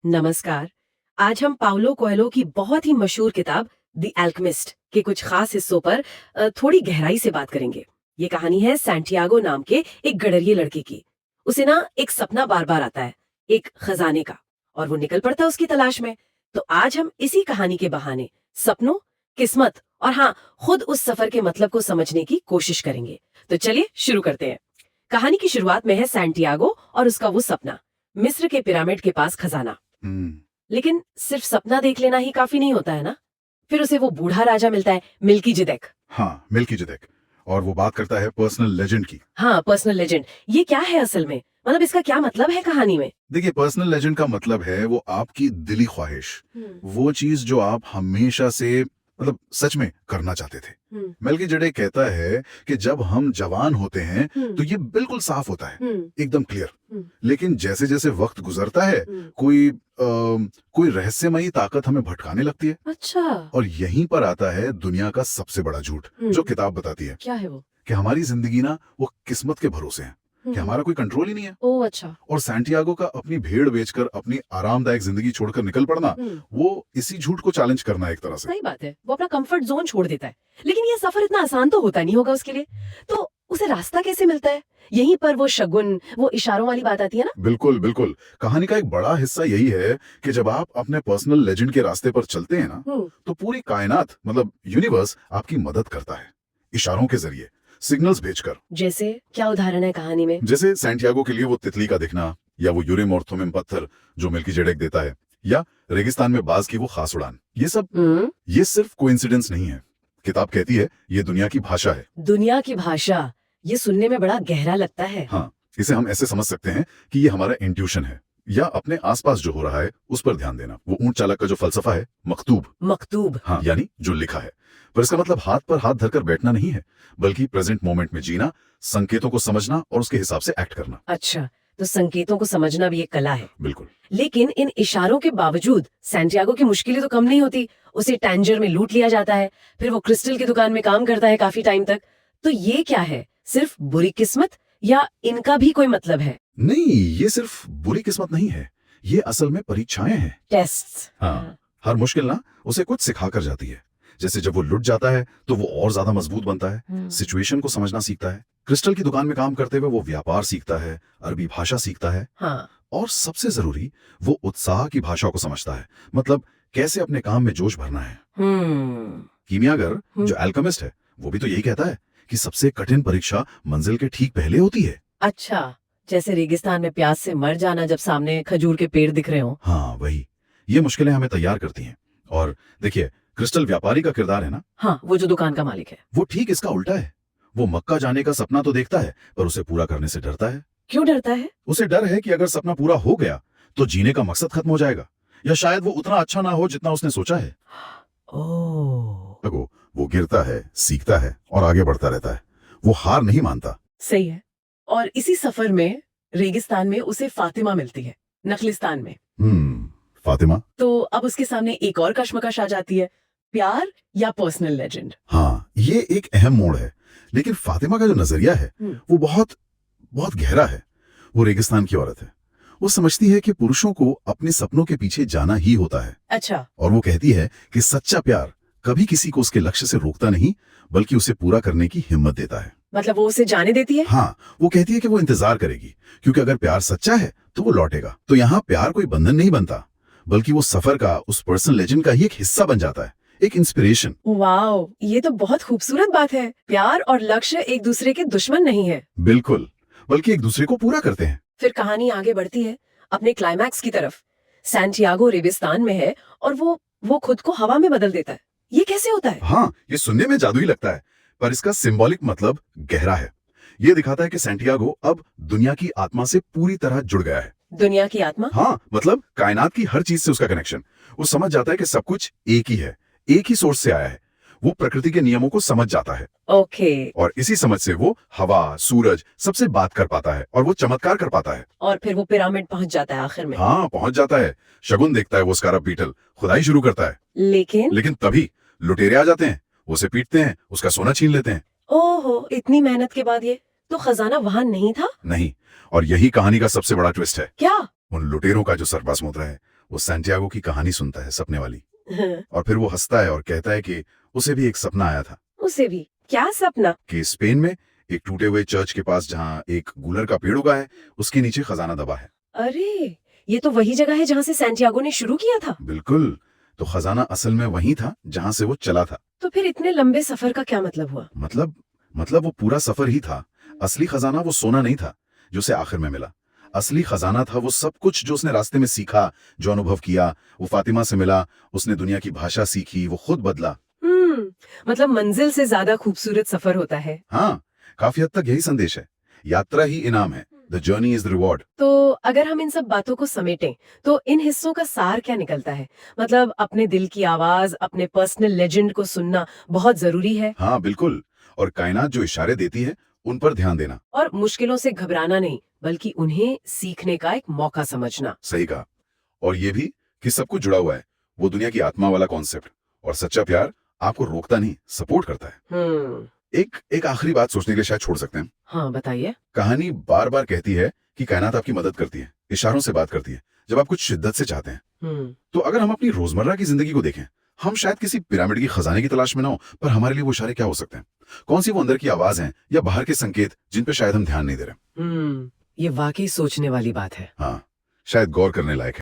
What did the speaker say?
नमस्कार। आज हम पाउलो कोएल्हो की बहुत ही मशहूर किताब द एल्केमिस्ट के कुछ खास हिस्सों पर थोड़ी गहराई से बात करेंगे। ये कहानी है सैंटियागो नाम के एक गडरिये लड़के की। उसे ना एक सपना बार बार आता है, एक खजाने का, और वो निकल पड़ता है उसकी तलाश में। तो आज हम इसी कहानी के बहाने सपनों, किस्मत और हाँ, खुद उस सफर के मतलब को समझने की कोशिश करेंगे। तो चलिए शुरू करते हैं। कहानी की शुरुआत में है सैंटियागो और उसका वो सपना, मिस्र के पिरामिड के पास खजाना। लेकिन सिर्फ सपना देख लेना ही काफी नहीं होता है ना। फिर उसे वो बूढ़ा राजा मिलता है, मिल्कीजिदेक। हाँ, मिल्कीजिदेक। और वो बात करता है पर्सनल लेजेंड की। हाँ, पर्सनल लेजेंड। ये क्या है असल में, मतलब इसका क्या मतलब है कहानी में? देखिए, पर्सनल लेजेंड का मतलब है वो आपकी दिली ख्वाहिश, वो चीज जो आप हमेशा से मतलब सच में करना चाहते थे। मिल्कीजिदेक कहता है कि जब हम जवान होते हैं तो ये बिल्कुल साफ होता है, एकदम क्लियर। लेकिन जैसे जैसे वक्त गुजरता है कोई रहस्यमयी ताकत हमें भटकाने लगती है। अच्छा। और यहीं पर आता है दुनिया का सबसे बड़ा झूठ जो किताब बताती है। क्या है वो? कि हमारी जिंदगी ना वो किस्मत के भरोसे है, कि हमारा कोई कंट्रोल ही नहीं है। ओह अच्छा। और सैंटियागो का अपनी भेड़ बेचकर अपनी आरामदायक जिंदगी छोड़कर निकल पड़ना, वो इसी झूठ को चैलेंज करना एक तरह से। सही बात है, वो अपना कंफर्ट जोन छोड़ देता है। लेकिन ये सफर इतना आसान तो होता नहीं होगा उसके लिए। तो उसे रास्ता कैसे मिलता है? यहीं पर वो शगुन, वो इशारों वाली बात आती है ना। बिल्कुल बिल्कुल। कहानी का एक बड़ा हिस्सा यही है कि जब आप अपने पर्सनल लेजेंड के रास्ते पर चलते हैं ना, तो पूरी कायनात मतलब यूनिवर्स आपकी मदद करता है, इशारों के जरिए, सिग्नल्स भेजकर। जैसे क्या उदाहरण है कहानी में? जैसे सैंटियागो के लिए वो तितली का दिखना, या वो यूरेम और थुमेम पत्थर जो मिल्कीजिदेक देता है, या रेगिस्तान में बाज की वो खास उड़ान। ये सब ये सिर्फ कोइंसिडेंस नहीं है। किताब कहती है ये दुनिया की भाषा है। दुनिया की भाषा, ये सुनने में बड़ा गहरा लगता है। हाँ, इसे हम ऐसे समझ सकते हैं कि ये हमारा इंट्यूशन है, या अपने आसपास जो हो रहा है उस पर ध्यान देना। वो ऊंट चालक का जो फलसफा है, मकतूब। मकतूब। हाँ, यानी जो लिखा है। पर इसका मतलब हाथ पर हाथ धरकर बैठना नहीं है, बल्कि प्रेजेंट मोमेंट में जीना, संकेतों को समझना और उसके हिसाब से एक्ट करना। अच्छा, तो संकेतों को समझना भी एक कला है। बिल्कुल। लेकिन इन इशारों के बावजूद सैंटियागो की मुश्किलें तो कम नहीं होती। उसे टैंजर में लूट लिया जाता है, फिर वो क्रिस्टल की दुकान में काम करता है काफी टाइम तक। तो ये क्या है, सिर्फ बुरी किस्मत या इनका भी कोई मतलब है? नहीं, ये सिर्फ बुरी किस्मत नहीं है, ये असल में परीक्षाएं हैं। टेस्ट्स। हाँ, हर मुश्किल ना उसे कुछ सिखा कर जाती है। जैसे जब वो लुट जाता है तो वो और ज्यादा मजबूत बनता है, सिचुएशन को समझना सीखता है। क्रिस्टल की दुकान में काम करते हुए वो व्यापार सीखता है, अरबी भाषा सीखता है। हाँ। और सबसे जरूरी, वो उत्साह की भाषा को समझता है, मतलब कैसे अपने काम में जोश भरना है। कीमियागर जो एल्केमिस्ट है, वो भी तो यही कहता है कि सबसे कठिन परीक्षा मंजिल के ठीक पहले होती है। अच्छा, जैसे रेगिस्तान में प्यास से मर जाना जब सामने खजूर के पेड़ दिख रहे हो। हाँ वही, ये मुश्किलें हमें तैयार करती हैं। और देखिए, क्रिस्टल व्यापारी का किरदार है ना। हाँ, वो जो दुकान का मालिक है। वो ठीक इसका उल्टा है। वो मक्का जाने का सपना तो देखता है, पर उसे पूरा करने से डरता है। क्यों डरता है? उसे डर है कि अगर सपना पूरा हो गया तो जीने का मकसद खत्म हो जाएगा, या शायद वो उतना अच्छा ना हो जितना उसने सोचा है। ओह। वो गिरता है, सीखता है और आगे बढ़ता रहता है। वो हार नहीं मानता। सही है। और इसी सफर में रेगिस्तान में उसे फातिमा मिलती है, नखलिस्तान में। फातिमा। तो अब उसके सामने एक और कश्मकश आ जाती है, प्यार या पर्सनल लेजेंड। हाँ, ये एक अहम मोड़ है। लेकिन फातिमा का जो नजरिया है वो बहुत बहुत गहरा है। वो रेगिस्तान की औरत है। वो समझती है कि पुरुषों को अपने सपनों के पीछे जाना ही होता है। अच्छा। और वो कहती है कि सच्चा प्यार कभी किसी को उसके लक्ष्य से रोकता नहीं, बल्कि उसे पूरा करने की हिम्मत देता है। मतलब वो उसे जाने देती है? हाँ, वो कहती है कि वो इंतजार करेगी, क्योंकि अगर प्यार सच्चा है तो वो लौटेगा। तो यहाँ प्यार कोई बंधन नहीं बनता, बल्कि वो सफर का, उस पर्सनल लेजेंड का ही एक हिस्सा बन जाता है, एक इंस्पिरेशन। वाओ, ये तो बहुत खूबसूरत बात है। प्यार और लक्ष्य एक दूसरे के दुश्मन नहीं है। बिल्कुल, बल्कि एक दूसरे को पूरा करते हैं। फिर कहानी आगे बढ़ती है अपने क्लाइमैक्स की तरफ। सैंटियागो रेगिस्तान में है और वो खुद को हवा में बदल देता है। ये कैसे होता है? हाँ, ये सुनने में जादुई लगता है, पर इसका सिंबॉलिक मतलब गहरा है। ये दिखाता है कि सैंटियागो अब दुनिया की आत्मा से पूरी तरह जुड़ गया है। दुनिया की आत्मा? हाँ, मतलब कायनात की हर चीज से उसका कनेक्शन। वो समझ जाता है कि सब कुछ एक ही है, एक ही सोर्स से आया है। वो प्रकृति के नियमों को समझ जाता है। ओके। और इसी समझ से वो हवा, सूरज सबसे बात कर पाता है और वो चमत्कार कर पाता है। और फिर वो पिरामिड पहुंच जाता है आखिर में। हाँ, पहुंच जाता है। शगुन देखता है वो स्कारब बीटल, खुदाई शुरू करता है। लेकिन तभी लुटेरे आ जाते हैं, उसे पीटते हैं, उसका सोना छीन लेते हैं। ओहो, इतनी मेहनत के बाद ये तो खजाना वहां नहीं था? नहीं, और यही कहानी का सबसे बड़ा ट्विस्ट है। क्या? उन लुटेरों का जो सरपास मुद्रा है वो सैंटियागो की कहानी सुनता है सपने वाली, और फिर वो हंसता है और कहता है कि उसे भी एक सपना आया था उसे भी क्या सपना? कि स्पेन में एक टूटे हुए चर्च के पास जहाँ एक गूलर का पेड़ उगा है, उसके नीचे खजाना दबा है। अरे, ये तो वही जगह है जहाँ से सैंटियागो ने शुरू किया था। बिल्कुल, तो खजाना असल में वही था जहाँ से वो चला था। तो फिर इतने लंबे सफर का क्या मतलब हुआ? मतलब वो पूरा सफर ही था। असली खजाना वो सोना नहीं था जो उसे आखिर में मिला। असली खजाना था वो सब कुछ जो उसने रास्ते में सीखा, जो अनुभव किया। वो फातिमा से मिला, उसने दुनिया की भाषा सीखी, वो खुद बदला। मतलब मंजिल से ज्यादा खूबसूरत सफर होता है। हाँ, काफी हद तक यही संदेश है। यात्रा ही इनाम है। The journey is the reward. तो अगर हम इन सब बातों को समेटें तो इन हिस्सों का सार क्या निकलता है? मतलब अपने दिल की आवाज, अपने पर्सनल लेजेंड को सुनना बहुत जरूरी है। हाँ बिल्कुल, और कायनात जो इशारे देती है उन पर ध्यान देना। और मुश्किलों से घबराना नहीं, बल्कि उन्हें सीखने का एक मौका समझना। सही कहा। और ये भी कि सब कुछ जुड़ा हुआ है। वो दुनिया की आत्मा वाला कॉन्सेप्ट, और सच्चा प्यार आपको रोकता नहीं, सपोर्ट करता है। एक आखिरी बात सोचने के लिए शायद छोड़ सकते हैं। हाँ, बताइए। कहानी बार बार कहती है कि कायनात आपकी मदद करती है, इशारों से बात करती है जब आप कुछ शिद्दत से चाहते हैं। तो अगर हम अपनी रोजमर्रा की जिंदगी को देखें, हम शायद किसी पिरामिड की खजाने की तलाश में ना हो, पर हमारे लिए वो इशारे क्या हो सकते हैं? कौन सी वो अंदर की आवाज है या बाहर के संकेत जिन पे शायद हम ध्यान नहीं दे रहे? ये वाकई सोचने वाली बात है। हाँ, शायद गौर करने लायक है।